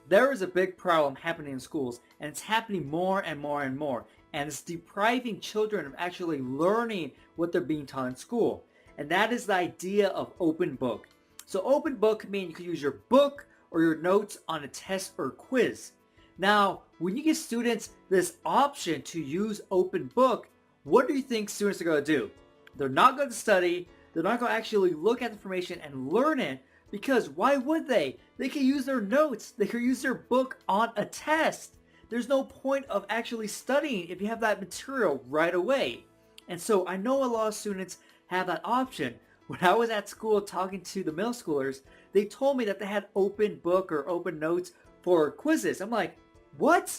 There is a big problem happening in schools, and it's happening more and more and more. And it's depriving children of actually learning what they're being taught in school. And that is the idea of open book. So open book means you can use your book or your notes on a test or quiz. Now, when you give students this option to use open book, what do you think students are going to do? They're not going to study. They're not going to actually look at the information and learn it, because why would they? They can use their notes. They can use their book on a test. There's no point of actually studying if you have that material right away. And so I know a lot of students have that option. When I was at school talking to the middle schoolers, they told me that they had open book or open notes for quizzes. I'm like, what?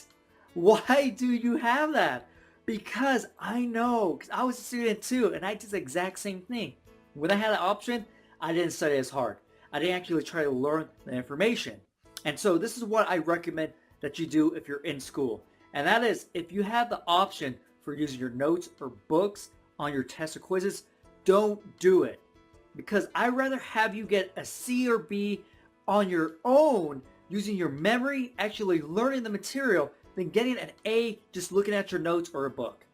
Why do you have that? Because I know, because I was a student too, and I did the exact same thing. When I had an option, I didn't study as hard. I didn't actually try to learn the information. And so this is what I recommend that you do if you're in school. And that is, if you have the option for using your notes or books on your tests or quizzes, don't do it. Because I'd rather have you get a C or B on your own using your memory, actually learning the material, than getting an A just looking at your notes or a book.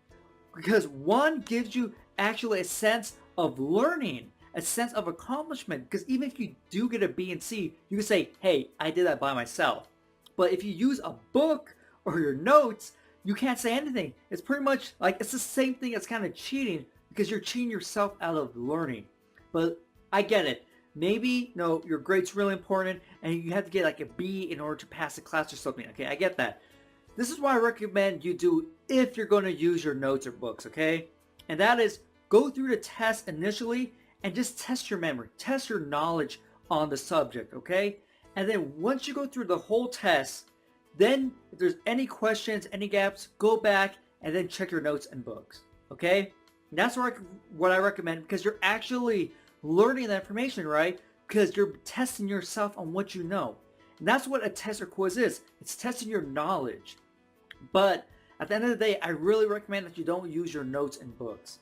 Because one gives you actually a sense of learning, a sense of accomplishment. Because even if you do get a B and C, you can say, hey, I did that by myself. But if you use a book or your notes, you can't say anything. It's pretty much like, it's the same thing as kind of cheating, because you're cheating yourself out of learning. But I get it. Maybe, your grade's really important and you have to get like a B in order to pass a class or something. Okay, I get that. This is what I recommend you do if you're going to use your notes or books, okay? And that is, go through the test initially and just test your memory, test your knowledge on the subject, okay? And then once you go through the whole test, then if there's any questions, any gaps, go back and then check your notes and books, okay? And that's what I recommend, because you're actually learning that information, right? Because you're testing yourself on what you know. And that's what a test or quiz is. It's testing your knowledge. But at the end of the day, I really recommend that you don't use your notes and books.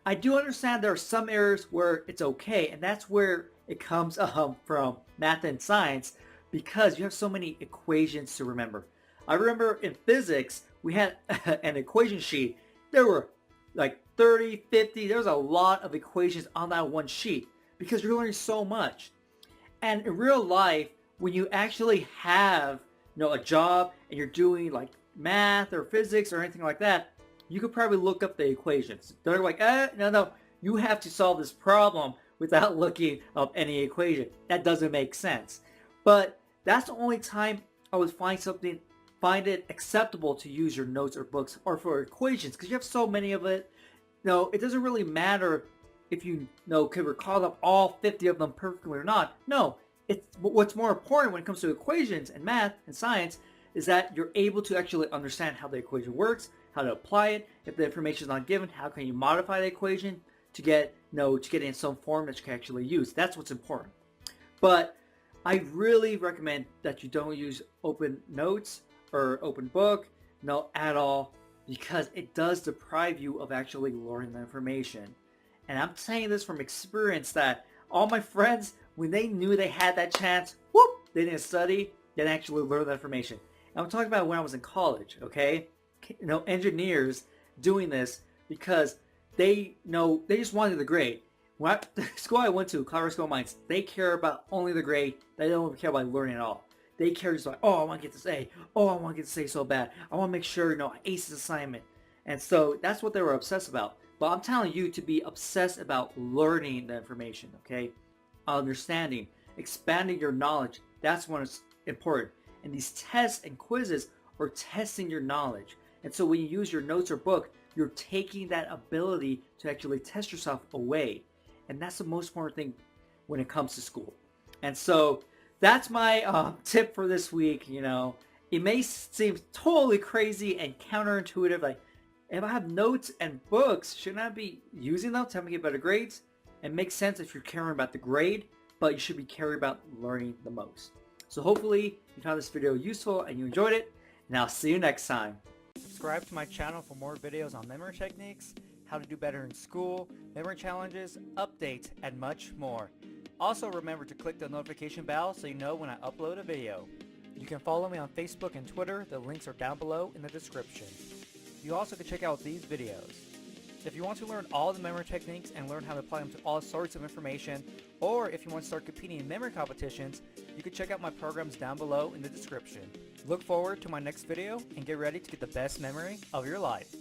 I do understand there are some areas where it's okay, and that's where it comes from math and science, because you have so many equations to remember. I remember in physics, we had an equation sheet. There were like 30, 50, there was a lot of equations on that one sheet, because you're learning so much. And in real life, when you actually have a job and you're doing like math or physics or anything like that, you could probably look up the equations. They're like, no, you have to solve this problem without looking up any equation. That doesn't make sense. But that's the only time I would find it acceptable to use your notes or books or for equations, because you have so many of it. It doesn't really matter if you can recall them all 50 of them perfectly or not. No, what's more important when it comes to equations and math and science is that you're able to actually understand how the equation works, how to apply it. If the information is not given, how can you modify the equation to get it in some form that you can actually use? That's what's important. But I really recommend that you don't use open notes or open book, at all, because it does deprive you of actually learning the information. And I'm saying this from experience that all my friends, when they knew they had that chance, they didn't study, they didn't actually learn the information. And I'm talking about when I was in college, okay? Engineers doing this because they just wanted the grade. The school I went to, Colorado School of Mines, they care about only the grade. They don't care about learning at all. They care just like, I want to get this A. I want to get this A so bad. I want to make sure, I ace this assignment. And so that's what they were obsessed about. But I'm telling you to be obsessed about learning the information, okay? Understanding, expanding your knowledge. That's when it's important. And these tests and quizzes are testing your knowledge. And so when you use your notes or book, you're taking that ability to actually test yourself away. And that's the most important thing when it comes to school. And so that's my tip for this week. It may seem totally crazy and counterintuitive. Like, if I have notes and books, shouldn't I be using them to help me get better grades? It makes sense if you're caring about the grade, but you should be caring about learning the most. So hopefully you found this video useful and you enjoyed it. And I'll see you next time. Subscribe to my channel for more videos on memory techniques, how to do better in school, memory challenges, updates, and much more. Also remember to click the notification bell so you know when I upload a video. You can follow me on Facebook and Twitter. The links are down below in the description. You also can check out these videos. If you want to learn all the memory techniques and learn how to apply them to all sorts of information, or if you want to start competing in memory competitions, you can check out my programs down below in the description. Look forward to my next video and get ready to get the best memory of your life.